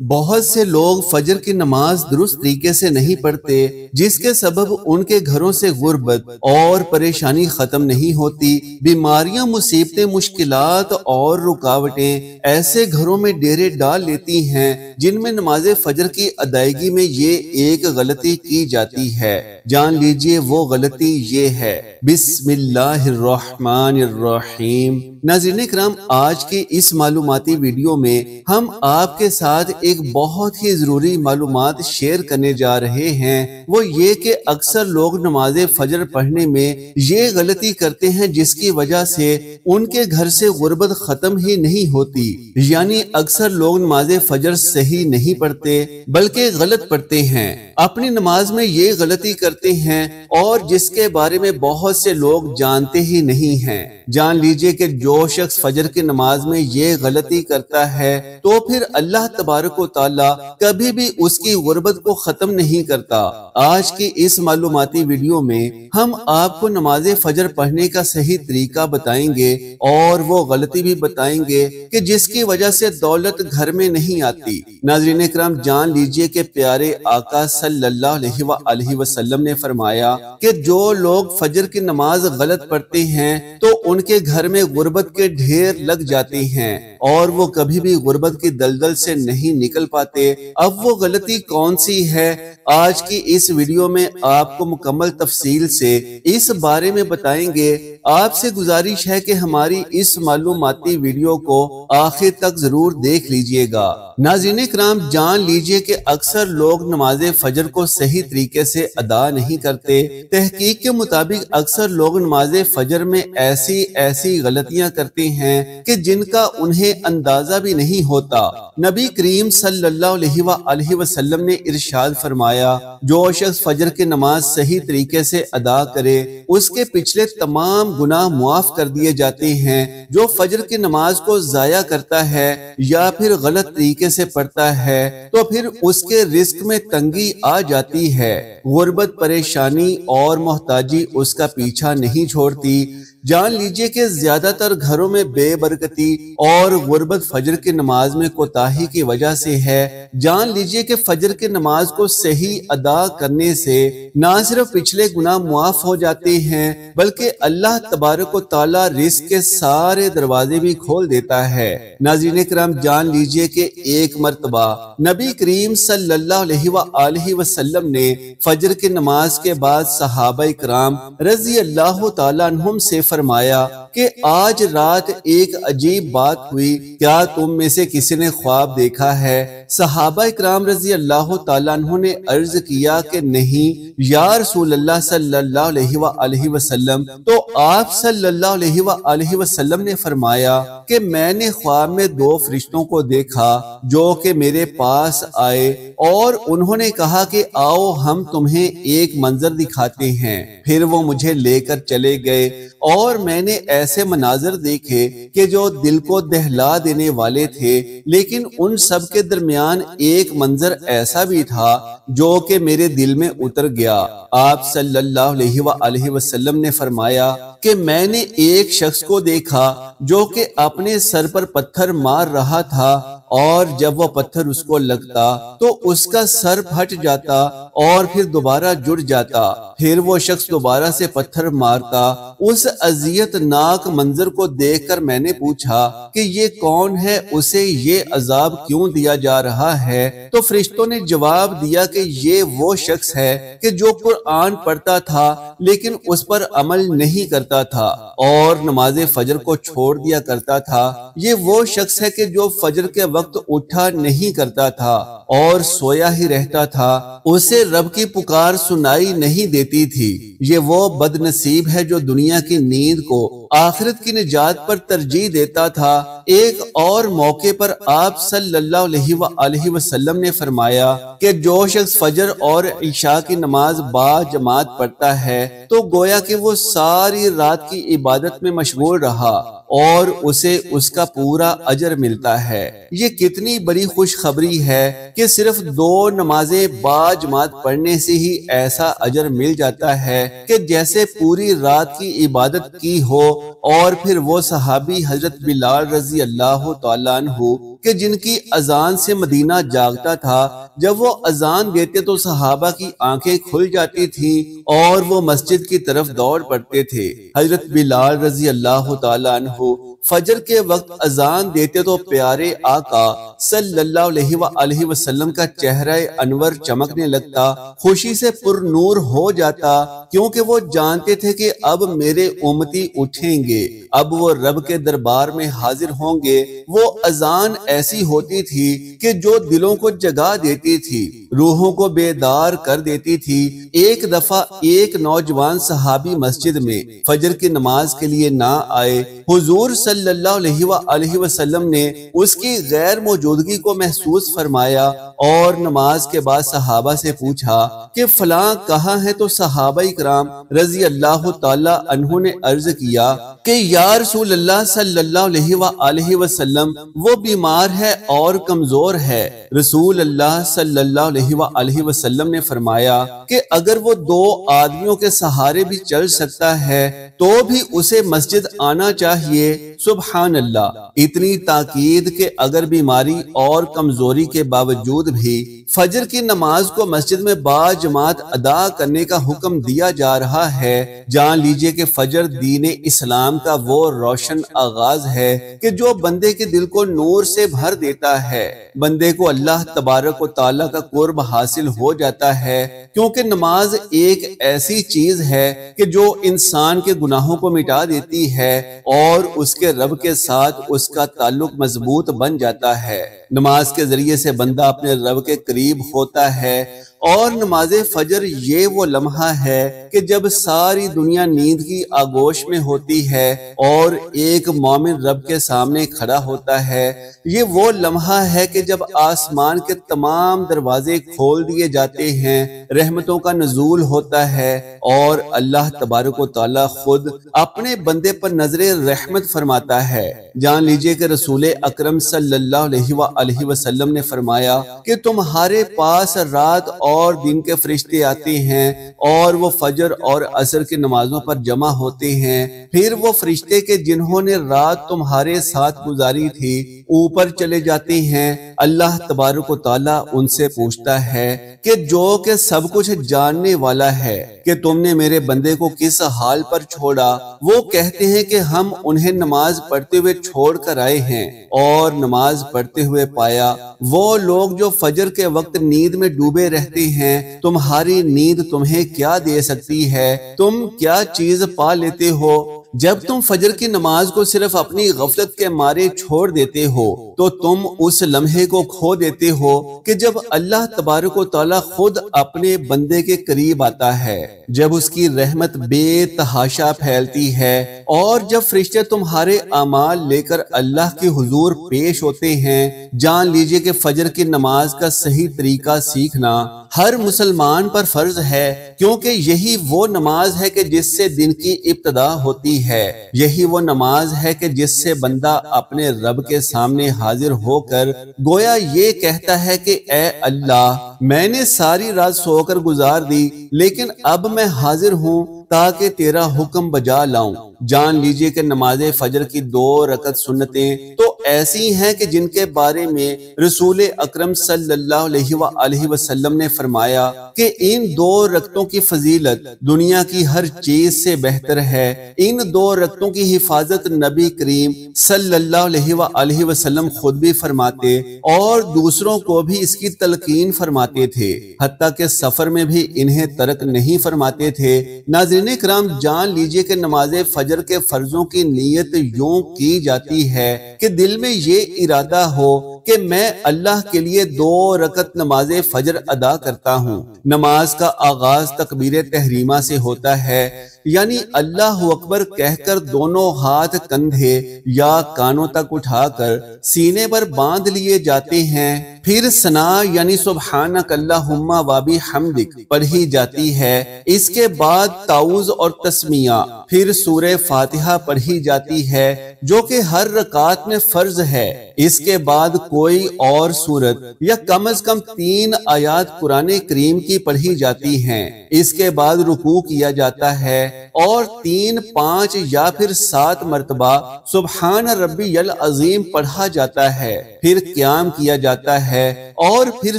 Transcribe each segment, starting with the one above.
بہت سے لوگ فجر کی نماز درست طریقے سے نہیں پڑھتے، جس کے سبب ان کے گھروں سے غربت اور پریشانی ختم نہیں ہوتی۔ بیماریاں، مصیبتیں، مشکلات اور رکاوٹیں ایسے گھروں میں ڈیرے ڈال لیتی ہیں جن میں نماز فجر کی ادائیگی میں یہ ایک غلطی کی جاتی ہے۔ جان لیجئے وہ غلطی یہ ہے۔ بسم اللہ الرحمن الرحیم۔ ناظرین اکرام، آج کی اس معلوماتی ویڈیو میں ہم آپ کے ساتھ ایک بہت ہی ضروری معلومات شیئر کرنے جا رہے ہیں۔ وہ یہ کہ اکثر لوگ نماز فجر پڑھنے میں یہ غلطی کرتے ہیں جس کی وجہ سے ان کے گھر سے غربت ختم ہی نہیں ہوتی۔ یعنی اکثر لوگ نماز فجر صحیح نہیں پڑھتے بلکہ غلط پڑھتے ہیں، اپنی نماز میں یہ غلطی کرتے ہیں اور جس کے بارے میں بہت سے لوگ جانتے ہی نہیں ہیں۔ جان لیجئے کہ جو شخص فجر کی نماز میں یہ غلطی کرتا ہے تو پھر اللہ تبارک و تعالی کبھی بھی اس کی غربت کو ختم نہیں کرتا۔ آج کی اس معلوماتی ویڈیو میں ہم آپ کو نماز فجر پڑھنے کا صحیح طریقہ بتائیں گے اور وہ غلطی بھی بتائیں گے کہ جس کی وجہ سے دولت گھر میں نہیں آتی۔ ناظرین اکرام، جان لیجئے کہ پیارے آقا صلی اللہ علیہ وآلہ وسلم نے فرمایا کہ جو لوگ فجر کی نماز غلط پڑھتے ہیں تو ان کے گھر میں غربت کے ڈھیر لگ جاتے ہیں اور وہ کبھی بھی غربت کی دلدل سے نہیں نکل پاتے۔ اب وہ غلطی کون سی ہے؟ آج کی اس ویڈیو میں آپ کو مکمل تفصیل سے اس بارے میں بتائیں گے۔ آپ سے گزارش ہے کہ ہماری اس معلوماتی ویڈیو کو آخر تک ضرور دیکھ لیجئے گا۔ ناظرین اکرام، جان لیجئے کہ اکثر لوگ نماز فجر کو صحیح طریقے سے ادا نہیں کرتے۔ تحقیق کے مطابق اکثر لوگ نماز فجر میں ایسی غلطیاں کرتے ہیں کہ جن کا انہیں اندازہ بھی نہیں ہوتا۔ نبی کریم صلی اللہ علیہ وآلہ وسلم نے ارشاد فرمایا، جو شخص فجر کی نماز صحیح طریقے سے ادا کرے اس کے پچھلے تمام گناہ معاف کر دیے جاتے ہیں۔ جو فجر کی نماز کو ضائع کرتا ہے یا پھر غلط طریقے سے پڑھتا ہے تو پھر اس کے رزق میں تنگی آ جاتی ہے، غربت، پریشانی اور محتاجی اس کا پیچھا نہیں چھوڑتی۔ جان لیجئے کہ زیادہ تر گھروں میں بے برکتی اور غربت فجر کی نماز میں کوتاہی کی وجہ سے ہے۔ جان لیجئے کہ فجر کی نماز کو صحیح ادا کرنے سے نہ صرف پچھلے گناہ معاف ہو جاتے ہیں بلکہ اللہ تبارک و تعالی رزق کے سارے دروازے بھی کھول دیتا ہے۔ ناظرین اکرام، جان لیجئے کہ ایک مرتبہ نبی کریم صلی اللہ علیہ وآلہ وسلم نے فجر کی نماز کے بعد صحابہ کرام رضی اللہ تعالیٰ عنہم سے فرمایا کہ آج رات ایک عجیب بات ہوئی، کیا تم میں سے کسی نے خواب دیکھا ہے؟ صحابہ کرام رضی اللہ تعالیٰ عنہ نے عرض کیا کہ نہیں یا رسول اللہ صلی اللہ علیہ وآلہ وسلم۔ تو آپ صلی اللہ علیہ وآلہ وسلم نے فرمایا کہ میں نے خواب میں دو فرشتوں کو دیکھا جو کہ میرے پاس آئے اور انہوں نے کہا کہ آؤ ہم تمہیں ایک منظر دکھاتے ہیں۔ پھر وہ مجھے لے کر چلے گئے اور میں نے ایسے مناظر دیکھے کہ جو دل کو دہلا دینے والے تھے، لیکن ان سب کے درمیان ایک منظر ایسا بھی تھا جو کہ میرے دل میں اتر گیا۔ آپ صلی اللہ علیہ وآلہ وسلم نے فرمایا کہ میں نے ایک شخص کو دیکھا جو کہ اپنے سر پر پتھر مار رہا تھا اور جب وہ پتھر اس کو لگتا تو اس کا سر پھٹ جاتا اور پھر دوبارہ جڑ جاتا۔ پھر وہ شخص دوبارہ سے پتھر مارتا۔ اس اذیت ناک منظر کو دیکھ کر میں نے پوچھا کہ یہ کون ہے، اسے یہ عذاب کیوں دیا جا رہا ہے؟ تو فرشتوں نے جواب دیا کہ یہ وہ شخص ہے کہ جو قرآن پڑھتا تھا لیکن اس پر عمل نہیں کرتا تھا اور نماز فجر کو چھوڑ دیا کرتا تھا۔ یہ وہ شخص ہے کہ جو فجر کے وقت اٹھا نہیں کرتا تھا اور سویا ہی رہتا تھا، اسے رب کی پکار سنائی نہیں دیتی تھی۔ یہ وہ بد نصیب ہے جو دنیا کی نیند کو آخرت کی نجات پر ترجیح دیتا تھا۔ ایک اور موقع پر آپ صلی اللہ علیہ وآلہ وسلم نے فرمایا کہ جو شخص فجر اور عشاء کی نماز با جماعت پڑھتا ہے تو گویا کہ وہ ساری رات کی عبادت میں مشغول رہا اور اسے اس کا پورا اجر ملتا ہے۔ یہ کتنی بڑی خوشخبری ہے کہ صرف 2 نمازیں باجماعت پڑھنے سے ہی ایسا اجر مل جاتا ہے کہ جیسے پوری رات کی عبادت کی ہو۔ اور پھر وہ صحابی حضرت بلال رضی اللہ تعالیٰ عنہ کہ جن کی اذان سے مدینہ جاگتا تھا، جب وہ اذان دیتے تو صحابہ کی آنکھیں کھل جاتی تھیں اور وہ مسجد کی طرف دوڑ پڑتے تھے۔ حضرت بلال رضی اللہ تعالیٰ عنہ فجر کے وقت اذان دیتے تو پیارے آقا صلی اللہ علیہ وآلہ وسلم کا چہرہ انور چمکنے لگتا، خوشی سے پر نور ہو جاتا، کیونکہ وہ جانتے تھے کہ اب میرے امتی اٹھیں گے، اب وہ رب کے دربار میں حاضر ہوں گے۔ وہ اذان ایسی ہوتی تھی کہ جو دلوں کو جگا دیتی تھی، روحوں کو بیدار کر دیتی تھی۔ ایک دفعہ ایک نوجوان صحابی مسجد میں فجر کی نماز کے لیے نہ آئے، حضور صلی اللہ علیہ وآلہ وسلم نے اس کی غیر موجودگی کو محسوس فرمایا اور نماز کے بعد صحابہ سے پوچھا کہ فلاں کہاں ہے؟ تو صحابہ کرام رضی اللہ تعالی عنہ نے عرض کیا کہ یا رسول اللہ صلی اللہ علیہ وآلہ وسلم وہ بیمار ہے اور کمزور ہے۔ رسول اللہ صلی اللہ علیہ وآلہ وسلم نے فرمایا کہ اگر وہ 2 آدمیوں کے سہارے بھی چل سکتا ہے تو بھی اسے مسجد آنا چاہیے۔ سبحان اللہ، اتنی تاکید کہ اگر بیماری اور کمزوری کے باوجود بھی فجر کی نماز کو مسجد میں باجماعت ادا کرنے کا حکم دیا جا رہا ہے۔ جان لیجئے کہ فجر دین اسلام کا وہ روشن آغاز ہے کہ جو بندے کے دل کو نور سے بھر دیتا ہے، بندے کو اللہ تبارک و تعالیٰ کا قرب حاصل ہو جاتا ہے، کیونکہ نماز ایک ایسی چیز ہے کہ جو انسان کے گناہوں کو مٹا دیتی ہے اور اس کے رب کے ساتھ اس کا تعلق مضبوط بن جاتا ہے۔ نماز کے ذریعے سے بندہ اپنے رب کے قریب ہوتا ہے، اور نماز فجر یہ وہ لمحہ ہے کہ جب ساری دنیا نیند کی آغوش میں ہوتی ہے اور ایک مومن رب کے سامنے کھڑا ہوتا ہے۔ یہ وہ لمحہ ہے کہ جب آسمان کے تمام دروازے کھول دیے جاتے ہیں، رحمتوں کا نزول ہوتا ہے اور اللہ تبارک و تعالیٰ خود اپنے بندے پر نظر رحمت فرماتا ہے۔ جان لیجئے کہ رسول اکرم صلی اللہ علیہ وآلہ وسلم نے فرمایا کہ تمہارے پاس رات اور دن کے فرشتے آتے ہیں اور وہ فجر اور عصر کی نمازوں پر جمع ہوتے ہیں۔ پھر وہ فرشتے کہ جنہوں نے رات تمہارے ساتھ گزاری تھی اوپر چلے جاتے ہیں۔ اللہ تبارک و تعالیٰ ان سے پوچھتا ہے کہ جو کہ سب کچھ جاننے والا ہے کہ تم نے میرے بندے کو کس حال پر چھوڑا؟ وہ کہتے ہیں کہ ہم انہیں نماز پڑھتے ہوئے چھوڑ کر آئے ہیں اور نماز پڑھتے ہوئے پایا۔ وہ لوگ جو فجر کے وقت نیند میں ڈوبے رہتے ہیں، تمہاری نیند تمہیں کیا دے سکتی ہے؟ تم کیا چیز پا لیتے ہو؟ جب تم فجر کی نماز کو صرف اپنی غفلت کے مارے چھوڑ دیتے ہو تو تم اس لمحے کو کھو دیتے ہو کہ جب اللہ تبارک و تعالیٰ خود اپنے بندے کے قریب آتا ہے، جب اس کی رحمت بے تحاشا پھیلتی ہے اور جب فرشتے تمہارے اعمال لے کر اللہ کے حضور پیش ہوتے ہیں۔ جان لیجئے کہ فجر کی نماز کا صحیح طریقہ سیکھنا ہر مسلمان پر فرض ہے، کیونکہ یہی وہ نماز ہے کہ جس سے دن کی ابتدا ہوتی ہے، یہی وہ نماز ہے کہ جس سے بندہ اپنے رب کے سامنے حاضر ہو کر گویا یہ کہتا ہے کہ اے اللہ، میں نے ساری رات سو کر گزار دی، لیکن اب میں حاضر ہوں تاکہ تیرا حکم بجا لاؤں۔ جان لیجئے کہ نماز فجر کی 2 رکعت سنتیں تو ایسی ہیں کہ جن کے بارے میں رسول اکرم صلی اللہ علیہ وآلہ وسلم نے فرمایا کہ ان 2 رکعتوں کی فضیلت دنیا کی ہر چیز سے بہتر ہے۔ ان 2 رکعتوں کی حفاظت نبی کریم صلی اللہ علیہ وآلہ وسلم خود بھی فرماتے اور دوسروں کو بھی اس کی تلقین فرماتے تھے، حتیٰ کہ سفر میں بھی انہیں ترک نہیں فرماتے تھے۔ ناظرین کرام، جان لیجئے کہ نماز فجر کے فرضوں کی نیت یوں کی جاتی ہے کہ دل میں یہ ارادہ ہو کہ میں اللہ کے لیے 2 رکعت نماز فجر ادا کرتا ہوں۔ نماز کا آغاز تکبیر تحریمہ سے ہوتا ہے، یعنی اللہ اکبر کہہ کر دونوں ہاتھ کندھے یا کانوں تک اٹھا کر سینے پر باندھ لیے جاتے ہیں۔ پھر ثنا یعنی سبحانک اللہم و بحمدک پڑھی جاتی ہے۔ اس کے بعد تعوذ اور تسمیہ، پھر سورہ فاتحہ پڑھی جاتی ہے جو کہ ہر رکعت میں فرض ہے۔ اس کے بعد کوئی اور سورت یا کم از کم 3 آیات قرآن کریم کی پڑھی جاتی ہیں۔ اس کے بعد رکوع کیا جاتا ہے اور 3، 5 یا پھر 7 مرتبہ سبحان ربی العظیم پڑھا جاتا ہے، پھر قیام کیا جاتا ہے اور پھر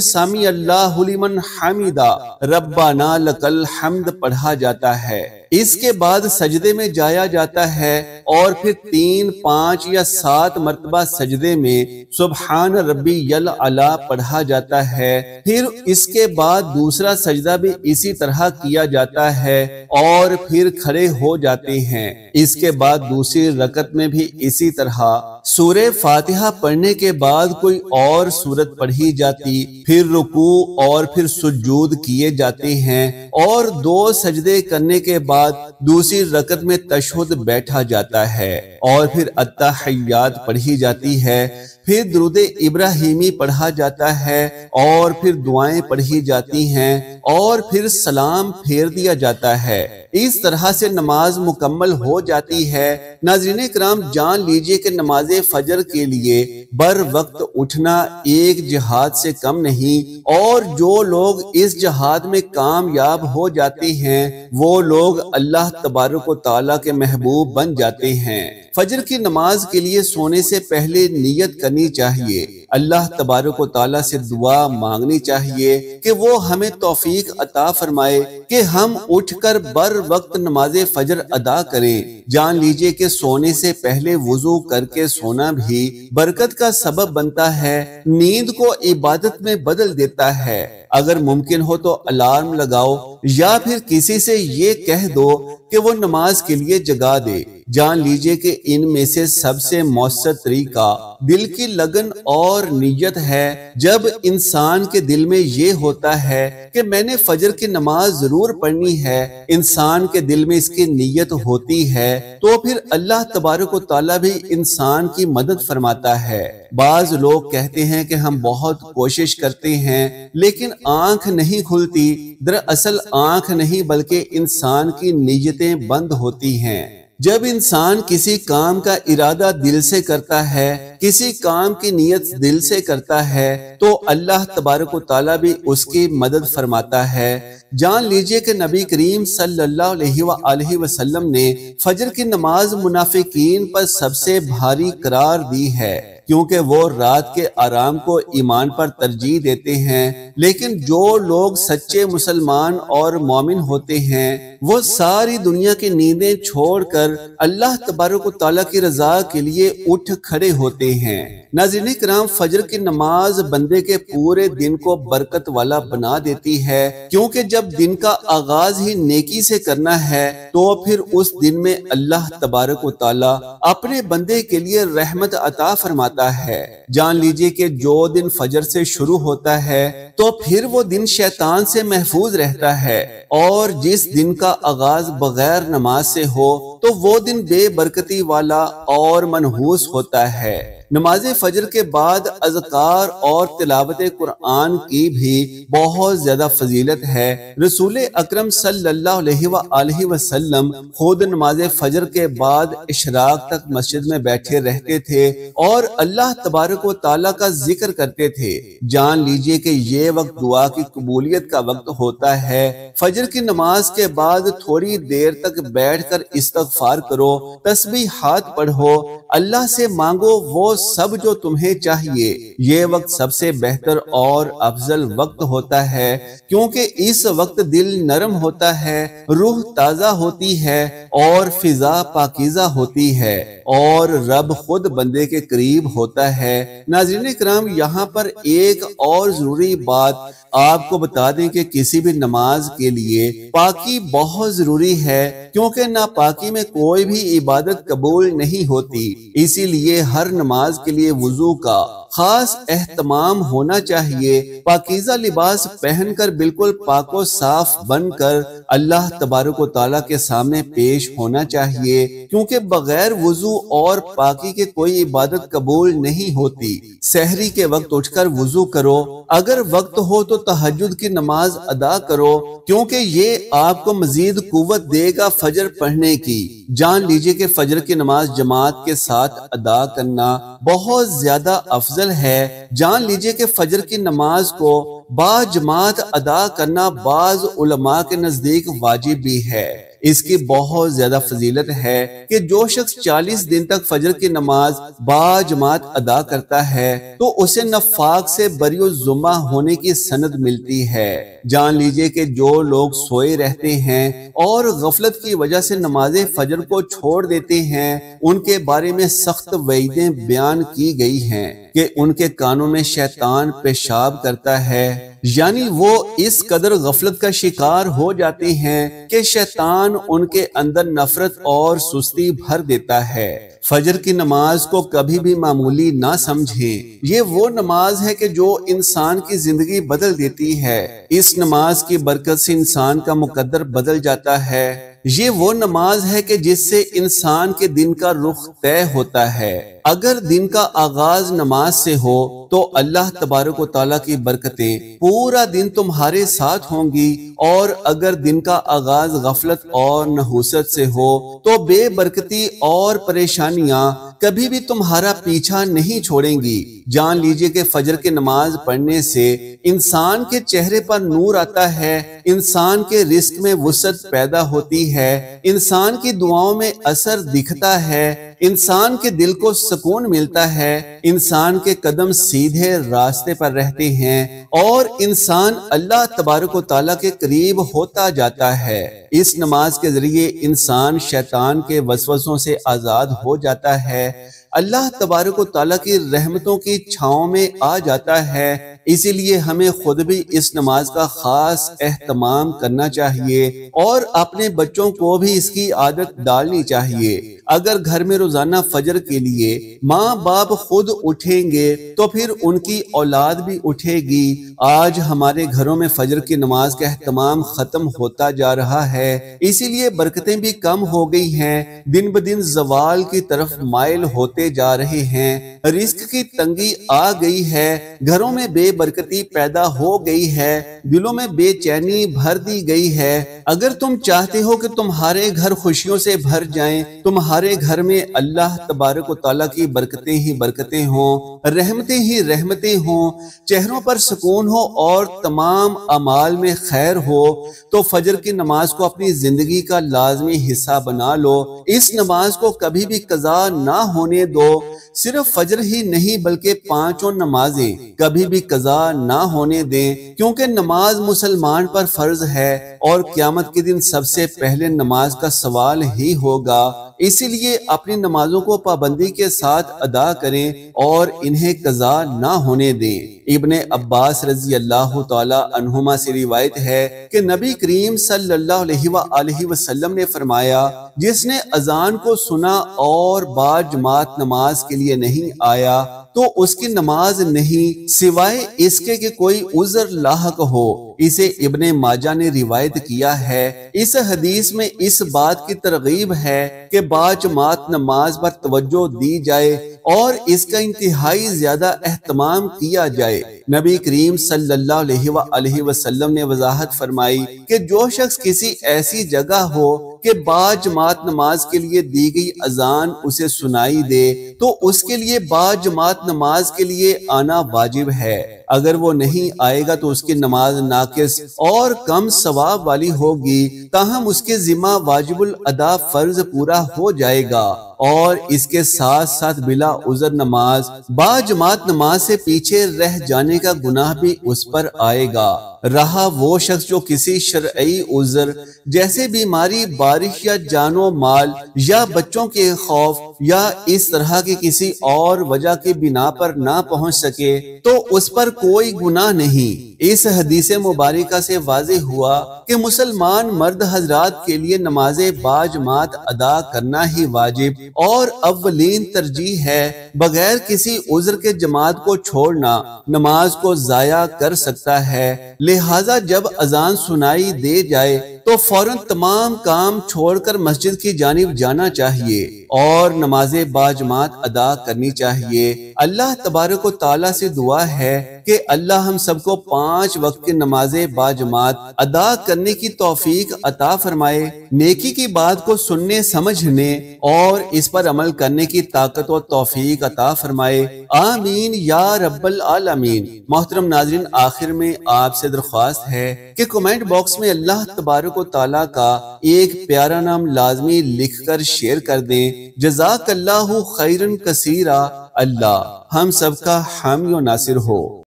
سمی اللہ لمن حمیدہ ربنا لک الحمد پڑھا جاتا ہے۔ اس کے بعد سجدے میں جایا جاتا ہے اور پھر 3، 5 یا 7 مرتبہ سجدے میں سبحان ربی الاعلی پڑھا جاتا ہے، پھر اس کے بعد دوسرا سجدہ بھی اسی طرح کیا جاتا ہے اور پھر کھڑے ہو جاتے ہیں۔ اس کے بعد دوسری رکعت میں بھی اسی طرح سورہ فاتحہ پڑھنے کے بعد کوئی اور سورت پڑھی جاتی، پھر رکوع اور پھر سجود کیے جاتے ہیں اور 2 سجدے کرنے کے بعد دوسری رکعت میں تشہد بیٹھا جاتا ہے اور پھر التحیات پڑھی جاتی ہے، پھر درود ابراہیمی پڑھا جاتا ہے اور پھر دعائیں پڑھی جاتی ہیں اور پھر سلام پھیر دیا جاتا ہے۔ اس طرح سے نماز مکمل ہو جاتی ہے۔ ناظرین کرام، جان لیجئے کہ نماز فجر کے لیے بر وقت اٹھنا ایک جہاد سے کم نہیں، اور جو لوگ اس جہاد میں کامیاب ہو جاتے ہیں وہ لوگ اللہ تبارک و تعالیٰ کے محبوب بن جاتے ہیں۔ فجر کی نماز کے لیے سونے سے پہلے نیت کرنی چاہیے، اللہ تبارک و تعالیٰ سے دعا مانگنی چاہیے کہ وہ ہمیں توفیق عطا فرمائے کہ ہم اٹھ کر بر وقت نماز فجر ادا کریں۔ جان لیجئے کہ سونے سے پہلے وضو کر کے سونا بھی برکت کا سبب بنتا ہے، نیند کو عبادت میں بدل دیتا ہے۔ اگر ممکن ہو تو الارم لگاؤ یا پھر کسی سے یہ کہہ دو کہ وہ نماز کے لیے جگا دے۔ جان لیجئے کہ ان میں سے سب سے مؤثر طریقہ دل کی لگن اور نیت ہے۔ جب انسان کے دل میں یہ ہوتا ہے کہ میں نے فجر کی نماز ضرور پڑھنی ہے، انسان کے دل میں اس کی نیت ہوتی ہے، تو پھر اللہ تبارک و تعالیٰ بھی انسان کی مدد فرماتا ہے۔ بعض لوگ کہتے ہیں کہ ہم بہت کوشش کرتے ہیں لیکن آنکھ نہیں کھلتی۔ دراصل آنکھ نہیں بلکہ انسان کی نیتیں بند ہوتی ہیں۔ جب انسان کسی کام کا ارادہ دل سے کرتا ہے، کسی کام کی نیت دل سے کرتا ہے، تو اللہ تبارک و تعالیٰ بھی اس کی مدد فرماتا ہے۔ جان لیجئے کہ نبی کریم صلی اللہ علیہ وآلہ وسلم نے فجر کی نماز منافقین پر سب سے بھاری قرار دی ہے، کیونکہ وہ رات کے آرام کو ایمان پر ترجیح دیتے ہیں، لیکن جو لوگ سچے مسلمان اور مومن ہوتے ہیں وہ ساری دنیا کی نیندیں چھوڑ کر اللہ تبارک و تعالیٰ کی رضا کے لیے اٹھ کھڑے ہوتے ہیں۔ ناظرین کرام، فجر کی نماز بندے کے پورے دن کو برکت والا بنا دیتی ہے، کیونکہ جب دن کا آغاز ہی نیکی سے کرنا ہے تو پھر اس دن میں اللہ تبارک و تعالیٰ اپنے بندے کے لیے رحمت عطا فرماتا ہے۔ جان لیجئے کہ جو دن فجر سے شروع ہوتا ہے تو پھر وہ دن شیطان سے محفوظ رہتا ہے، اور جس دن کا آغاز بغیر نماز سے ہو تو وہ دن بے برکتی والا اور منحوس ہوتا ہے۔ نماز فجر کے بعد اذکار اور تلاوت قرآن کی بھی بہت زیادہ فضیلت ہے۔ رسول اکرم صلی اللہ علیہ وآلہ وسلم خود نماز فجر کے بعد اشراق تک مسجد میں بیٹھے رہتے تھے اور اللہ تبارک و تعالیٰ کا ذکر کرتے تھے۔ جان لیجئے کہ یہ وقت دعا کی قبولیت کا وقت ہوتا ہے۔ فجر کی نماز کے بعد تھوڑی دیر تک بیٹھ کر استغفار کرو، تسبیحات پڑھو، اللہ سے مانگو وہ سب جو تمہیں چاہیے۔ یہ وقت سب سے بہتر اور افضل وقت ہوتا ہے، کیونکہ اس وقت دل نرم ہوتا ہے، روح تازہ ہوتی ہے اور فضا پاکیزہ ہوتی ہے اور رب خود بندے کے قریب ہوتا ہے۔ ناظرین کرام، یہاں پر ایک اور ضروری بات آپ کو بتا دیں کہ کسی بھی نماز کے لیے پاکی بہت ضروری ہے، کیونکہ ناپاکی میں کوئی بھی عبادت قبول نہیں ہوتی۔ اسی لیے ہر نماز کے لیے وضو کا خاص اہتمام ہونا چاہیے۔ پاکیزہ لباس پہن کر بالکل پاک و صاف بن کر اللہ تبارک و تعالیٰ کے سامنے پیش ہونا چاہیے، کیونکہ بغیر وضو اور پاکی کے کوئی عبادت قبول نہیں ہوتی۔ سحری کے وقت اٹھ کر وضو کرو، اگر وقت ہو تو تہجد کی نماز ادا کرو، کیونکہ یہ آپ کو مزید قوت دے گا۔ فجر پڑھنے کی۔ جان لیجئے کہ فجر کی نماز جماعت کے ساتھ ادا کرنا بہت زیادہ افضل ہے۔ جان لیجئے کہ فجر کی نماز کو با جماعت ادا کرنا بعض علماء کے نزدیک واجب بھی ہے۔ اس کی بہت زیادہ فضیلت ہے کہ جو شخص 40 دن تک فجر کی نماز با جماعت ادا کرتا ہے تو اسے نفاق سے بری الذمہ ہونے کی سند ملتی ہے۔ جان لیجئے کہ جو لوگ سوئے رہتے ہیں اور غفلت کی وجہ سے نماز فجر کو چھوڑ دیتے ہیں، ان کے بارے میں سخت وعیدیں بیان کی گئی ہیں کہ ان کے کانوں میں شیطان پیشاب کرتا ہے، یعنی وہ اس قدر غفلت کا شکار ہو جاتے ہیں کہ شیطان ان کے اندر نفرت اور سستی بھر دیتا ہے۔ فجر کی نماز کو کبھی بھی معمولی نہ سمجھیں، یہ وہ نماز ہے کہ جو انسان کی زندگی بدل دیتی ہے۔ اس نماز کی برکت سے انسان کا مقدر بدل جاتا ہے۔ یہ وہ نماز ہے کہ جس سے انسان کے دن کا رخ طے ہوتا ہے۔ اگر دن کا آغاز نماز سے ہو تو اللہ تبارک و تعالیٰ کی برکتیں پورا دن تمہارے ساتھ ہوں گی، اور اگر دن کا آغاز غفلت اور نحوست سے ہو تو بے برکتی اور پریشانیاں کبھی بھی تمہارا پیچھا نہیں چھوڑیں گی۔ جان لیجئے کہ فجر کی نماز پڑھنے سے انسان کے چہرے پر نور آتا ہے، انسان کے رزق میں وسعت پیدا ہوتی ہے، انسان کی دعاؤں میں اثر دکھتا ہے، انسان کے دل کو سکون ملتا ہے، انسان کے قدم سیدھے راستے پر رہتے ہیں اور انسان اللہ تبارک و تعالیٰ کے قریب ہوتا جاتا ہے۔ اس نماز کے ذریعے انسان شیطان کے وسوسوں سے آزاد ہو جاتا ہے، اللہ تبارک و تعالیٰ کی رحمتوں کی چھاؤں میں آ جاتا ہے۔ اسی لیے ہمیں خود بھی اس نماز کا خاص اہتمام کرنا چاہیے اور اپنے بچوں کو بھی اس کی عادت ڈالنی چاہیے۔ اگر گھر میں روزانہ فجر کے لیے ماں باپ خود اٹھیں گے تو پھر ان کی اولاد بھی اٹھے گی۔ آج ہمارے گھروں میں فجر کی نماز کا اہتمام ختم ہوتا جا رہا ہے، اسی لیے برکتیں بھی کم ہو گئی ہیں، دن بدن زوال کی طرف مائل ہوتے جا رہے ہیں، رزق کی تنگی آ گئی ہے، گھروں میں بے برکتی پیدا ہو گئی ہے، دلوں میں بے چینی بھر دی گئی ہے۔ اگر تم چاہتے ہو کہ تمہارے گھر خوشیوں سے بھر جائیں، تمہارے گھر میں اللہ تبارک و تعالیٰ کی برکتیں ہی برکتیں ہوں، رحمتیں ہی رحمتیں ہوں، چہروں پر سکون ہو اور تمام اعمال میں خیر ہو، تو فجر کی نماز کو اپنی زندگی کا لازمی حصہ بنا لو۔ اس نماز کو کبھی بھی قضا نہ ہونے دو۔ صرف فجر ہی نہیں بلکہ پانچوں نمازیں کبھی بھی قضا نہ ہونے دیں، کیونکہ نماز مسلمان پر فرض ہے اور قیامت کے دن سب سے پہلے نماز کا سوال ہی ہوگا۔ اسی لیے اپنی نمازوں کو پابندی کے ساتھ ادا کریں اور انہیں قضا نہ ہونے دیں۔ ابن عباس رضی اللہ تعالی عنہما سے روایت ہے کہ نبی کریم صلی اللہ علیہ وآلہ وسلم نے فرمایا، جس نے اذان کو سنا اور با جماعت نماز کے لیے نہیں آیا تو اس کی نماز نہیں، سوائے اس کے کہ کوئی عذر لاحق ہو۔ اسے ابن ماجہ نے روایت کیا ہے۔ اس حدیث میں اس بات کی ترغیب ہے کہ با جماعت نماز پر توجہ دی جائے اور اس کا انتہائی زیادہ اہتمام کیا جائے۔ نبی کریم صلی اللہ علیہ وآلہ وسلم نے وضاحت فرمائی کہ جو شخص کسی ایسی جگہ ہو کہ با جماعت نماز کے لیے دی گئی اذان اسے سنائی دے تو اس کے لیے با جماعت نماز کے لیے آنا واجب ہے۔ اگر وہ نہیں آئے گا تو اس کی نماز ناقص اور کم ثواب والی ہوگی، تاہم اس کے ذمہ واجب الادا فرض پورا ہو جائے گا، اور اس کے ساتھ ساتھ بلا عذر نماز با جماعت نماز سے پیچھے رہ جانے کا گناہ بھی اس پر آئے گا۔ رہا وہ شخص جو کسی شرعی عذر جیسے بیماری، بارش یا جان و مال یا بچوں کے خوف یا اس طرح کی کسی اور وجہ کی بنا پر نہ پہنچ سکے تو اس پر کوئی گناہ نہیں۔ اس حدیث مبارکہ سے واضح ہوا کہ مسلمان مرد حضرات کے لیے نماز با جماعت ادا کرنا ہی واجب اور اولین ترجیح ہے۔ بغیر کسی عذر کے جماعت کو چھوڑنا نماز کو ضائع کر سکتا ہے، لہٰذا جب اذان سنائی دے جائے تو فوراً تمام کام چھوڑ کر مسجد کی جانب جانا چاہیے اور نماز با جماعت ادا کرنی چاہیے۔ اللہ تبارک و تعالیٰ سے دعا ہے کہ اللہ ہم سب کو 5 وقت کی نمازیں باجماعت ادا کرنے کی توفیق عطا فرمائے، نیکی کی بات کو سننے سمجھنے اور اس پر عمل کرنے کی طاقت و توفیق عطا فرمائے، آمین یا رب العالمین۔ محترم ناظرین، آخر میں آپ سے درخواست ہے کہ کمنٹ باکس میں اللہ تبارک و تعالیٰ کا ایک پیارا نام لازمی لکھ کر شیئر کر دیں۔ جزاک اللہ خیرن کثیرا، اللہ ہم سب کا حامی و ناصر ہو۔